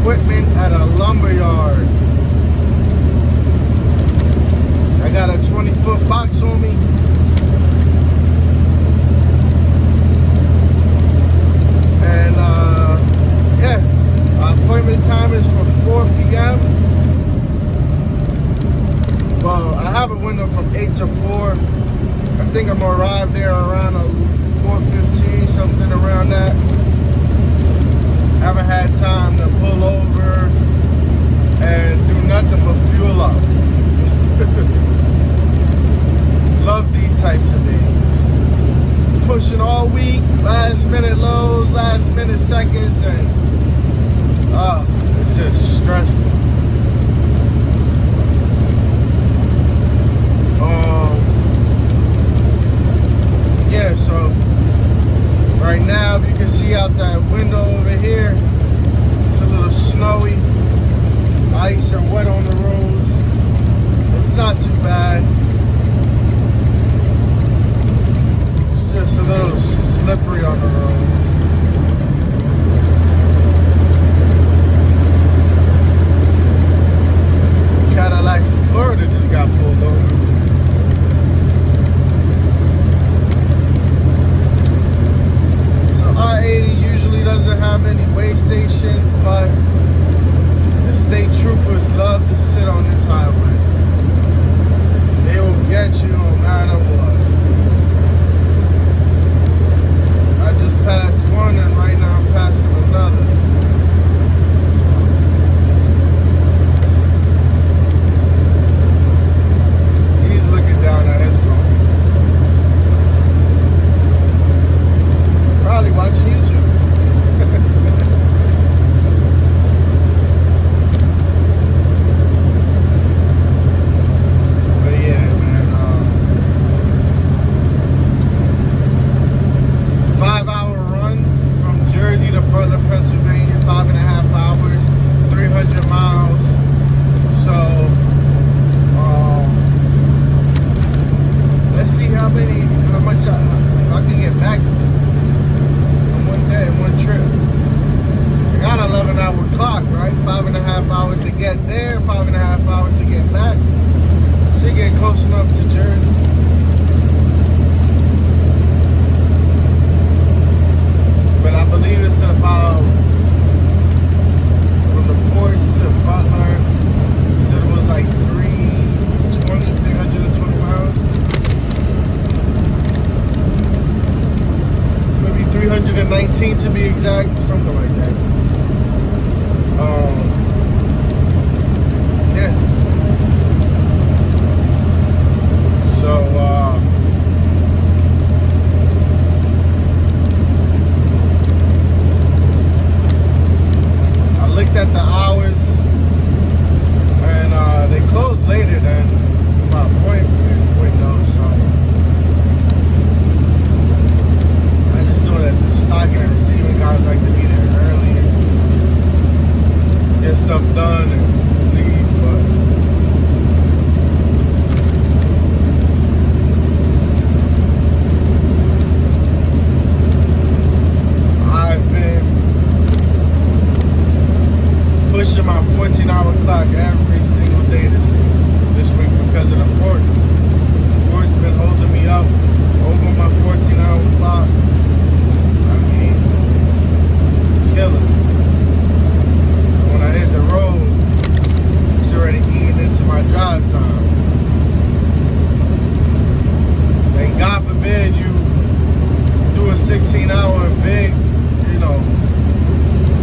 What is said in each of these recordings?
equipment at a lumber yard. I got a 20-foot box on me. And yeah, our appointment time is for 4 p.m. Well, I have a window from 8 to 4. I think I'm gonna arrive there around 4:15, something around that. Haven't had time to pull over and do nothing but fuel up. Love these types of days. Pushing all week, last minute lows, last minute seconds, and it's just stressful. Yeah, so right now, if you can see out that window over here, it's a little snowy, ice and wet on the roads. It's not too bad. It's just a little slippery on the roads. Cadillac from Florida just got pulled over. I-80 usually doesn't have any weigh stations, but the state troopers love to sit on this highway. They will get you no matter what. I just passed one and right now I'm passing another. He's looking down at his phone. Probably watching YouTube. But yeah, man. 5-hour run from Jersey to Butler, Pennsylvania. 5.5 hours, 300 miles. So, let's see how much if I can get back. In one trip. I got an 11-hour clock, right? 5.5 hours to get there, 5.5 hours to get back. Should get close enough to Jersey. But I believe it's about from the ports to Butler. So it was like 320 miles. 319 to be exact, something like that. Yeah. So, I looked at the hours, and they closed later than my appointment window, so that the stocking and receiving guys like to be there early and get stuff done and leave, but I've been pushing my 14-hour clock every single day this week because of the ports. The ports been holding me up over my 14-hour clock. Killing. When I hit the road, it's already eating into my drive time. And God forbid you do a 16-hour big,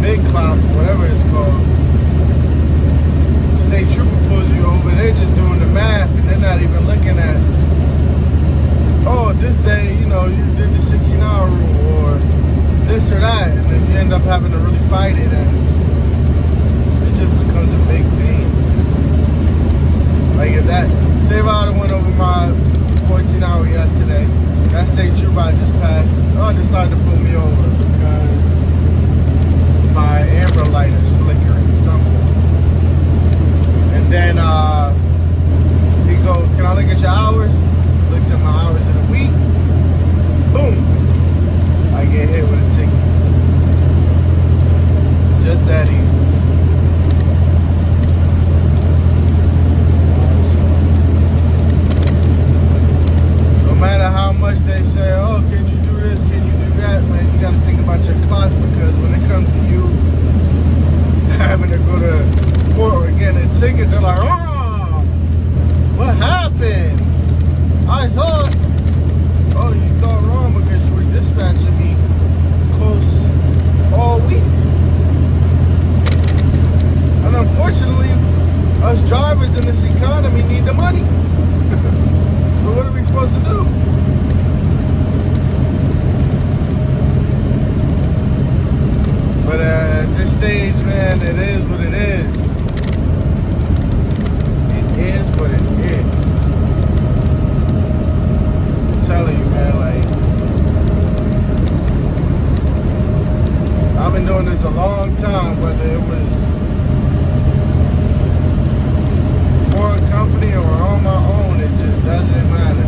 big clock, whatever it's called. State trooper pulls you over, they're just doing the math and they're not even looking at, oh, this day, you did the 16-hour rule or this or that, and then you end up having to really fight it, and it just becomes a big pain. Like if that, say if I would have went over my 14-hour yesterday, that state trooper I just passed, decided to pull me over because my amber light is flickering something. And then he goes, can I look at your hours? Looks at my hours in a week. Boom. I get hit with a ticket. Just that easy. man, it is what it is. It is what it is. I'm telling you, man, like, I've been doing this a long time, whether it was for a company or on my own, it just doesn't matter.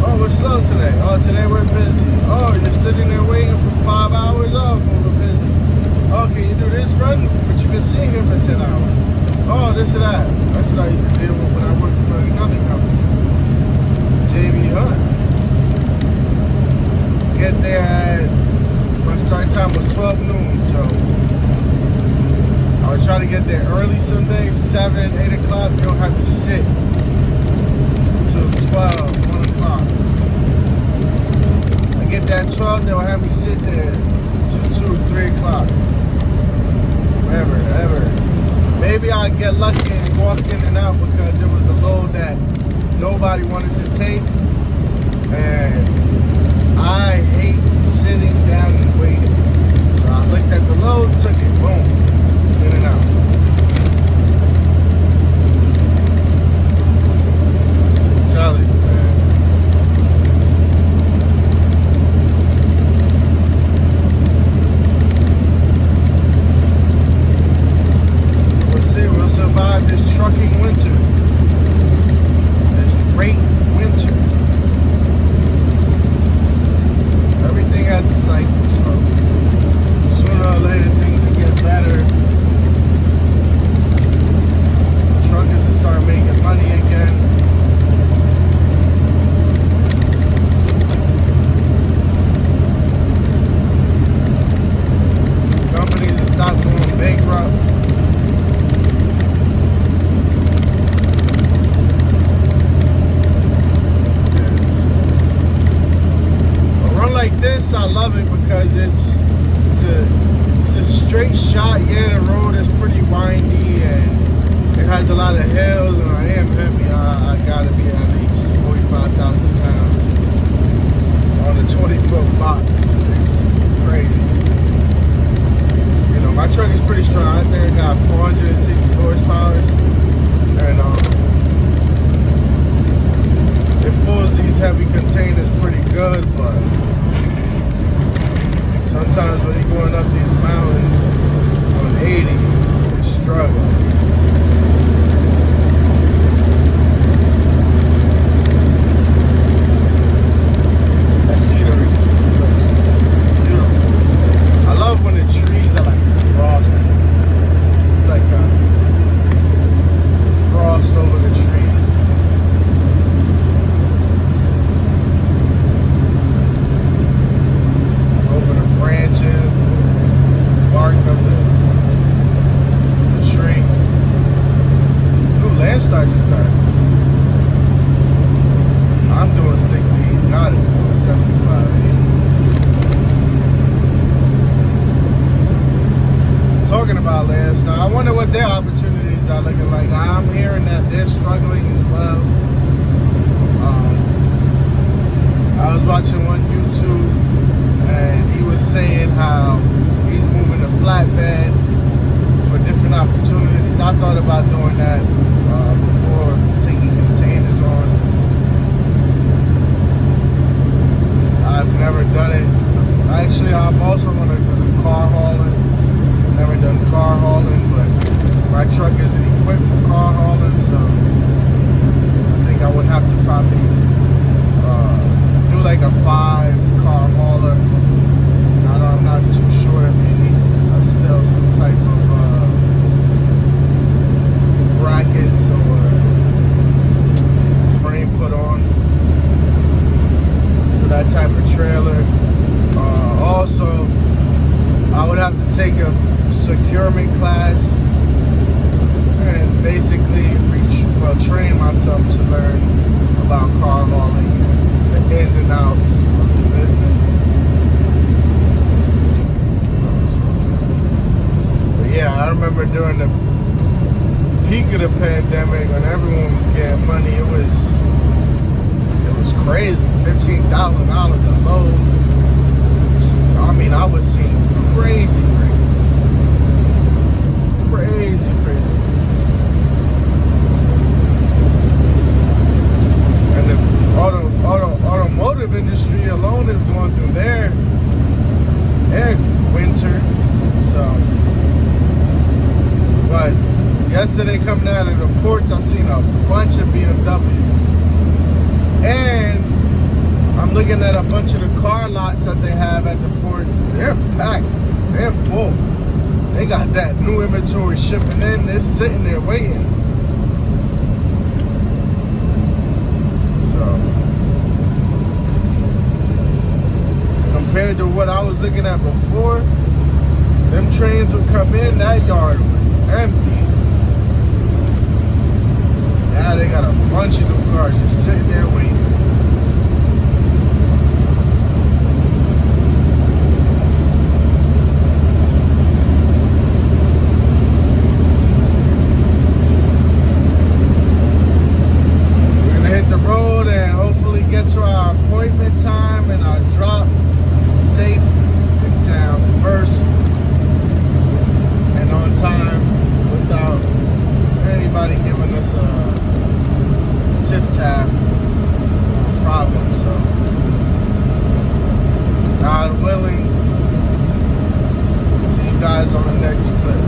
Oh, what's up today? Oh, today we're busy. Oh, you're sitting there waiting for 5 hours? Oh, we're busy. Oh, can you do this run? But you've been sitting here for 10 hours. Oh, this or that. That's what I used to deal with when I worked for another company. JB Hunt. Get there at, my start time was 12 noon, so I would try to get there early some days, 7, 8 o'clock. They don't have to sit till 12, 1 o'clock. I get there at 12, they'll have me sit there till 2, 3 o'clock. Whatever. Maybe I'll get lucky and walk in and out because there was a load that nobody wanted to take. And I hate sitting down and waiting. So I looked at the load, took it, boom, in and out. Charlie, man. We'll see, we'll survive this trucking winter. This great winter. Everything has a cycle, so sooner or later things will get better. Truckers will start making money again. Companies will stop going bankrupt. Like this, I love it because it's a straight shot. Yeah, the road is pretty windy and it has a lot of hills, and I am heavy. I gotta be at least 45,000 pounds on a 20-foot box. It's crazy. You know, my truck is pretty strong. I think I got 460 horsepower, and it pulls these heavy containers pretty good, but sometimes when you're going up these mountains on 80, you struggle. That scenery looks beautiful. I love when the trees are like frosted. It's like a frost over the trees. Branches, bark of the tree. New Landstar just passed us. I'm doing 60, he's not at 75, 80. Talking about Landstar, I wonder what their opportunities are looking like. I'm hearing that they're struggling as well. I was watching one YouTube and he was saying how he's moving to flatbed for different opportunities. I thought about doing that before taking containers on. I've never done it. Actually, I'm also going to do car hauling. Never done car hauling, but my truck isn't equipped for car hauling, so I think I would have to probably do like a 5-car hauler. I'm not too sure if you need still some type of brackets or frame put on for that type of trailer. Also, I would have to take a securement class and basically train myself to learn about car hauling, the ins and outs of the business. Yeah, I remember during the peak of the pandemic when everyone was getting money, it was crazy. $15,000 a load. I mean, I was seeing through their winter. So, but yesterday coming out of the ports, I seen a bunch of BMWs, and I'm looking at a bunch of the car lots that they have at the ports. They're packed. They're full. They got that new inventory shipping in. They're sitting there waiting. So, compared to what I was looking at before, them trains would come in, that yard was empty. Now they got a bunch of new cars just sitting there waiting. God willing, see you guys on the next clip.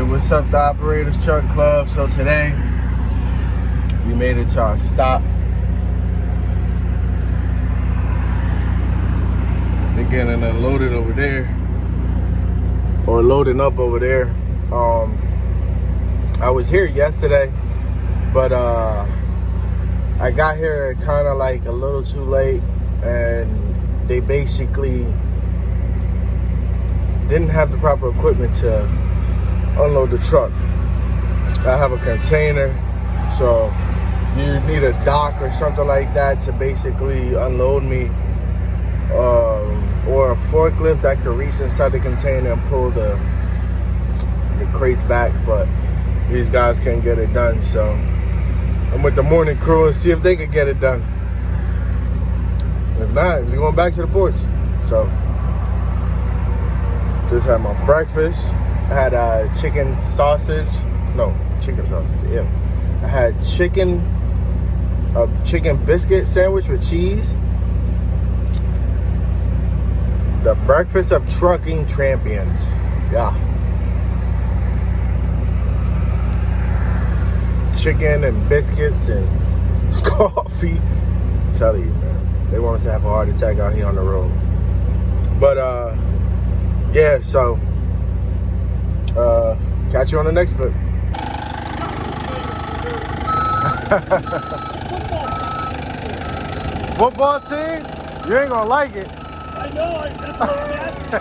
What's up, the Operators Truck Club? So today we made it to our stop. They're getting unloaded over there, or loading up over there. I was here yesterday, but I got here kind of like a little too late, and they basically didn't have the proper equipment to unload the truck. I have a container, so you need a dock or something like that to basically unload me, or a forklift that could reach inside the container and pull the crates back, but these guys can't get it done. So I'm with the morning crew and see if they could get it done. If not, it's going back to the ports. So just had my breakfast. I had chicken sausage. No, chicken sausage. Yeah. I had a chicken biscuit sandwich with cheese. The breakfast of trucking champions. Yeah. Chicken and biscuits and coffee. I'm telling you, man. They want us to have a heart attack out here on the road. But yeah, so catch you on the next clip. Football team? You ain't gonna like it. I know, that's what I'm asking.